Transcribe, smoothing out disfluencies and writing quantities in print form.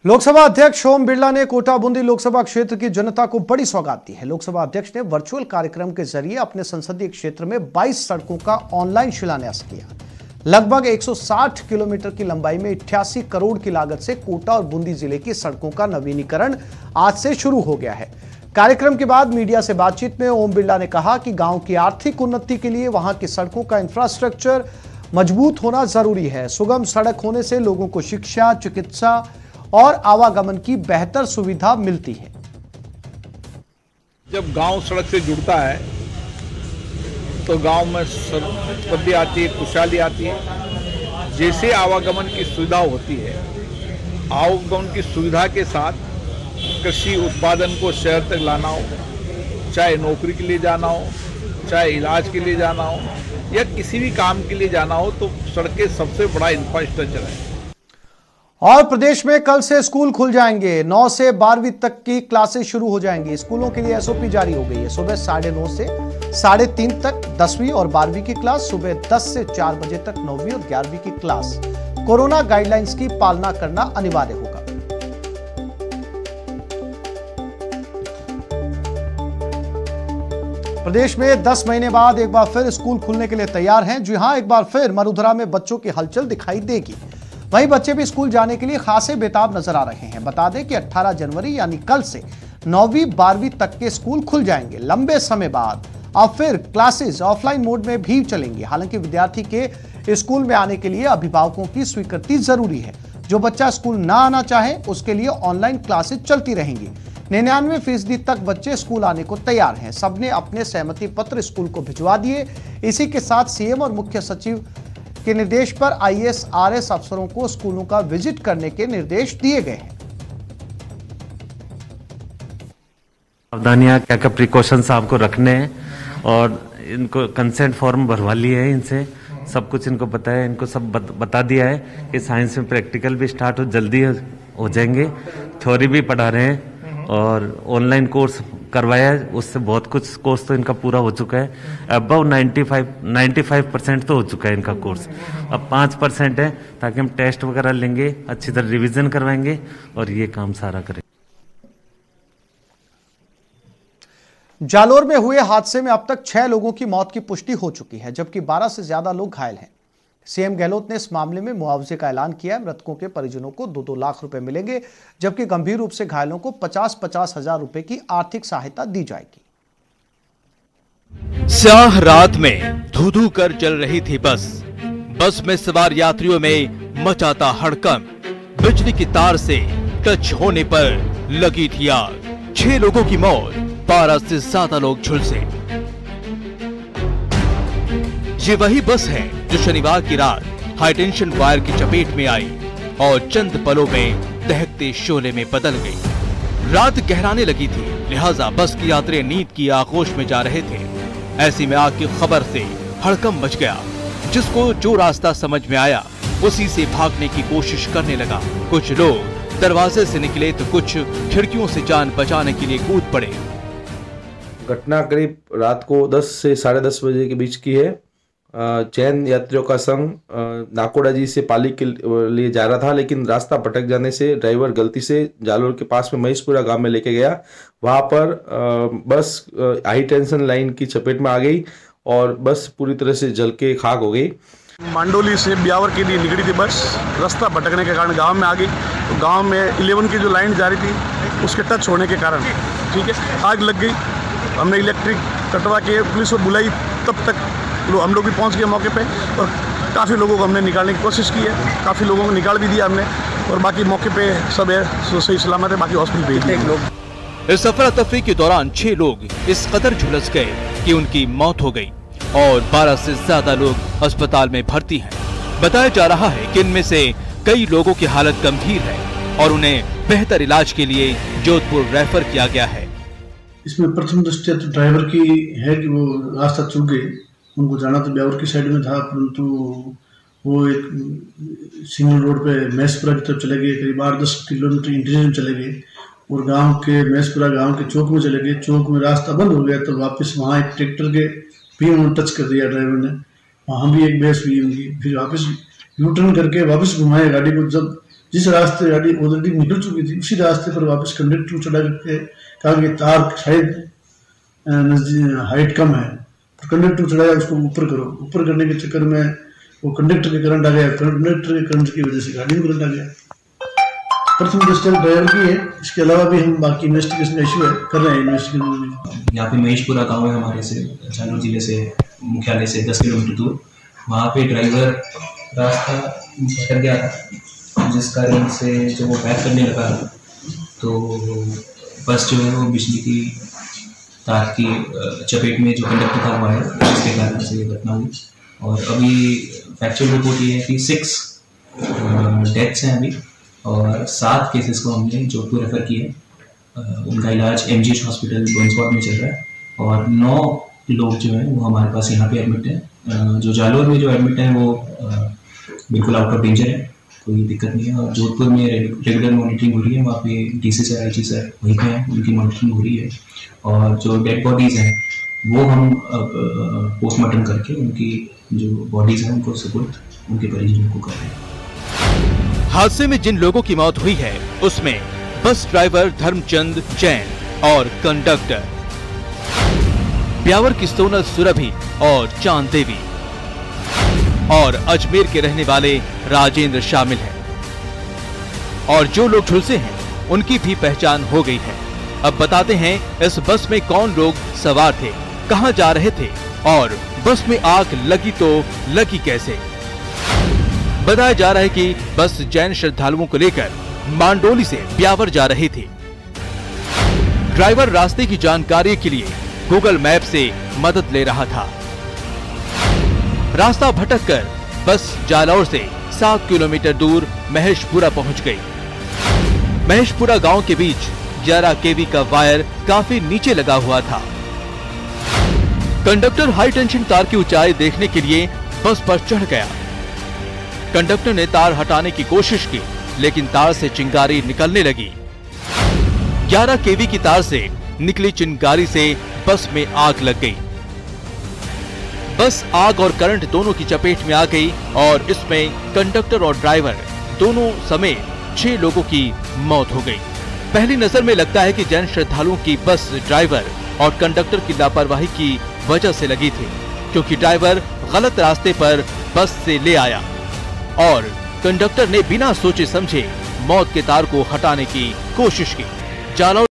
लोकसभा अध्यक्ष ओम बिरला ने कोटा बूंदी लोकसभा क्षेत्र की जनता को बड़ी सौगात दी है। लोकसभा अध्यक्ष ने वर्चुअल कार्यक्रम के जरिए अपने संसदीय क्षेत्र में 22 सड़कों का ऑनलाइन शिलान्यास किया। लगभग 160 किलोमीटर की लंबाई में 88 करोड़ की लागत से कोटा और बूंदी जिले की सड़कों का नवीनीकरण आज से शुरू हो गया है। कार्यक्रम के बाद मीडिया से बातचीत में ओम बिरला ने कहा कि गांव की आर्थिक उन्नति के लिए वहां की सड़कों का इंफ्रास्ट्रक्चर मजबूत होना जरूरी है। सुगम सड़क होने से लोगों को शिक्षा, चिकित्सा और आवागमन की बेहतर सुविधा मिलती है। जब गांव सड़क से जुड़ता है तो गांव में समृद्धि आती है, खुशहाली आती है। जैसे आवागमन की सुविधा होती है, आवागमन की सुविधा के साथ कृषि उत्पादन को शहर तक लाना हो, चाहे नौकरी के लिए जाना हो, चाहे इलाज के लिए जाना हो या किसी भी काम के लिए जाना हो, तो सड़कें सबसे बड़ा इंफ्रास्ट्रक्चर है। और प्रदेश में कल से स्कूल खुल जाएंगे। 9 से 12वीं तक की क्लासेस शुरू हो जाएंगी। स्कूलों के लिए एसओपी जारी हो गई है। सुबह 9:30 से 3:30 तक 10वीं और 12वीं की क्लास, सुबह 10 से 4 बजे तक 9वीं और 11वीं की क्लास। कोरोना गाइडलाइंस की पालना करना अनिवार्य होगा। प्रदेश में 10 महीने बाद एक बार फिर स्कूल खुलने के लिए तैयार हैं। जी हां, एक बार फिर मरुधरा में बच्चों की हलचल दिखाई देगी। वहीं बच्चे भी स्कूल जाने के लिए खासे बेताब नजर आ रहे हैं। बता दें कि 18 जनवरी यानी कल से 9वीं 12वीं तक के स्कूल खुल जाएंगे। लंबे समय बाद अब फिर क्लासेस ऑफलाइन मोड में भी चलेंगी। हालांकि विद्यार्थी के स्कूल में आने के लिए अभिभावकों की स्वीकृति जरूरी है। जो बच्चा स्कूल ना आना चाहे उसके लिए ऑनलाइन क्लासेस चलती रहेंगी। 99% तक बच्चे स्कूल आने को तैयार हैं। सबने अपने सहमति पत्र स्कूल को भिजवा दिए। इसी के साथ सीएम और मुख्य सचिव के निर्देश पर आईएएस आरएस अफसरों को स्कूलों का विजिट करने के निर्देश दिए गए हैं। सावधानियां क्या क्या प्रिकॉशंस आपको रखने हैं और इनको कंसेंट फॉर्म भरवा लिए है। इनसे सब कुछ इनको पता है। इनको सब बता दिया है कि साइंस में प्रैक्टिकल भी स्टार्ट जल्दी हो जाएंगे। थ्योरी भी पढ़ा रहे हैं और ऑनलाइन कोर्स करवाया है। उससे बहुत कुछ कोर्स तो इनका पूरा हो चुका है। अबव 95% तो हो चुका है इनका कोर्स। अब 5% है, ताकि हम टेस्ट वगैरह लेंगे, अच्छी तरह रिवीजन करवाएंगे और ये काम सारा करेंगे। जालोर में हुए हादसे में अब तक 6 लोगों की मौत की पुष्टि हो चुकी है, जबकि 12 से ज्यादा लोग घायल हैं। सीएम गहलोत ने इस मामले में मुआवजे का ऐलान किया है। मृतकों के परिजनों को 2-2 लाख रुपए मिलेंगे, जबकि गंभीर रूप से घायलों को 50-50 हजार रुपए की आर्थिक सहायता दी जाएगी। स्याह रात में धू-धू कर चल रही थी बस में सवार यात्रियों में मचाता हड़कंप। बिजली की तार से टच होने पर लगी थी आग। 6 लोगों की मौत, 12 से ज्यादा लोग झुलसे। ये वही बस है जो शनिवार की रात हाईटेंशन वायर की चपेट में आई और चंद पलों में दहकते शोले में बदल गई। रात गहराने लगी थी, लिहाजा बस की यात्री नींद की आगोश में जा रहे थे। ऐसी में आग की खबर से हड़कंप मच गया। जिसको जो रास्ता समझ में आया उसी से भागने की कोशिश करने लगा। कुछ लोग दरवाजे से निकले तो कुछ खिड़कियों से जान बचाने के लिए कूद पड़े। घटना करीब रात को 10 से 10:30 बजे के बीच की है। चैन यात्रियों का संघ नाकोड़ा जी से पाली के लिए जा रहा था, लेकिन रास्ता भटक जाने से ड्राइवर गलती से जालोर के पास में महेशपुरा गांव में लेके गया। वहां पर बस हाई टेंशन लाइन की चपेट में आ गई और बस पूरी तरह से जल के खाक हो गई। मांडोली से ब्यावर के लिए निकली थी बस, रास्ता भटकने के कारण गांव में आ गई। तो गांव में 11 की जो लाइन जा रही थी उसके टच होने के कारण ठीक है आग लग गई। हमने इलेक्ट्रिक कटवा के पुलिस को बुलाई, तब तक हम लोग भी पहुंच गए मौके पे और काफ़ी लोगों को हमने निकालने की कोशिश की है। काफ़ी लोगों को निकाल भी दिया हमने और बाकी मौके पे सब है सही सलामत है। बाकी हॉस्पिटल भेज दिए लोग। इस अफरा तफरी के दौरान 6 लोग इस कदर झुलस गए कि उनकी मौत हो गई और 12 से ज्यादा लोग अस्पताल में भर्ती हैं। बताया जा रहा है कि इनमें से कई लोगों की हालत गंभीर है और उन्हें बेहतर इलाज के लिए जोधपुर रेफर किया गया है। इसमें प्रथम दृष्टया तो ड्राइवर की है कि वो रास्ता चूक गए। उनको जाना तो ब्यावर की साइड में था, परंतु वो एक सिंगल रोड पे महेशपुरा की तरफ चले गए। करीब 8-10 किलोमीटर इंटीरियर में चले गए और गांव के महेशपुरा गांव के चौक में चले गए। चौक में रास्ता बंद हो गया तो वापस वहाँ एक ट्रैक्टर के भी उन्होंने टच कर दिया ड्राइवर ने। वहाँ भी एक बहस हुई उनकी। फिर वापस यू टर्न करके वापस घुमाए गाड़ी को। जब जिस रास्ते गाड़ी ऑलरेडी निकल चुकी थी उसी रास्ते पर वापस कंडक्टर को चढ़ा करके कहा कि तार शायद हाइट कम है, तो कंडक्टर चढ़ाया उसको ऊपर करो। ऊपर करने के चक्कर में वो कंडक्टर के करंट आ गया, कंडक्टर के करंट की वजह से गाड़ी में करंट आ गया। प्रथम दृष्टया ड्राइवर की है, इसके अलावा भी हम बाकी इन्वेस्टिगेशन का इशू है कर रहे हैं इन्वेस्टिगेशन। यहाँ पे महेशपुरा गांव है हमारे से जालौर जिले से मुख्यालय से 10 किलोमीटर दूर। वहाँ पे ड्राइवर रास्ता भटक गया था, जिस कारण से जब वो बैक करने लगा तो बस जो है वो बिजली की तार की चपेट में जो कंडक्टर था वो आया, जिसके कारण से ये घटना हुई। और अभी फैक्चुअल रिपोर्ट ये है कि 6 डेथ्स हैं अभी और 7 केसेस को हमने जोधपुर रेफर किए। उनका इलाज MGH हॉस्पिटल बंसवाड़ में चल रहा है और 9 लोग जो हैं वो हमारे पास यहाँ पे एडमिट हैं। जो जालौर में जो एडमिट हैं वो बिल्कुल आउट ऑफ डेंजर है, कोई दिक्कत नहीं है। और जोधपुर में रेगुलर मॉनिटरिंग हो रही है, वहाँ पे DC सर IG सर वहीं पे हैं, उनकी मॉनिटरिंग हो रही है। और जो डेड बॉडीज़ हैं वो हम पोस्टमार्टम करके उनकी जो बॉडीज़ हैं उनको सुपुर्द उनके परिजनों को कर रहे हैं। हादसे में जिन लोगों की मौत हुई है उसमें बस ड्राइवर धर्मचंद जैन और कंडक्टर ब्यावर की सोनल सुरभि और चांद देवी और अजमेर के रहने वाले राजेंद्र शामिल हैं। और जो लोग झुलसे हैं उनकी भी पहचान हो गई है। अब बताते हैं इस बस में कौन लोग सवार थे, कहां जा रहे थे और बस में आग लगी तो लगी कैसे। बताया जा रहा है कि बस जैन श्रद्धालुओं को लेकर मांडोली से ब्यावर जा रही थी। ड्राइवर रास्ते की जानकारी के लिए गूगल मैप से मदद ले रहा था। रास्ता भटककर बस जालौर से 7 किलोमीटर दूर महेशपुरा पहुंच गई। महेशपुरा गांव के बीच 11 kV का वायर काफी नीचे लगा हुआ था। कंडक्टर हाई टेंशन तार की ऊंचाई देखने के लिए बस पर चढ़ गया। कंडक्टर ने तार हटाने की कोशिश की, लेकिन तार से चिंगारी निकलने लगी। 11 kV की तार से निकली चिंगारी से बस में आग लग गई। बस आग और करंट दोनों की चपेट में आ गई और इसमें कंडक्टर और ड्राइवर दोनों समेत 6 लोगों की मौत हो गई। पहली नजर में लगता है कि जैन श्रद्धालुओं की बस ड्राइवर और कंडक्टर की लापरवाही की वजह से लगी थी, क्योंकि ड्राइवर गलत रास्ते पर बस से ले आया और कंडक्टर ने बिना सोचे समझे मौत के तार को हटाने की कोशिश की। जालौर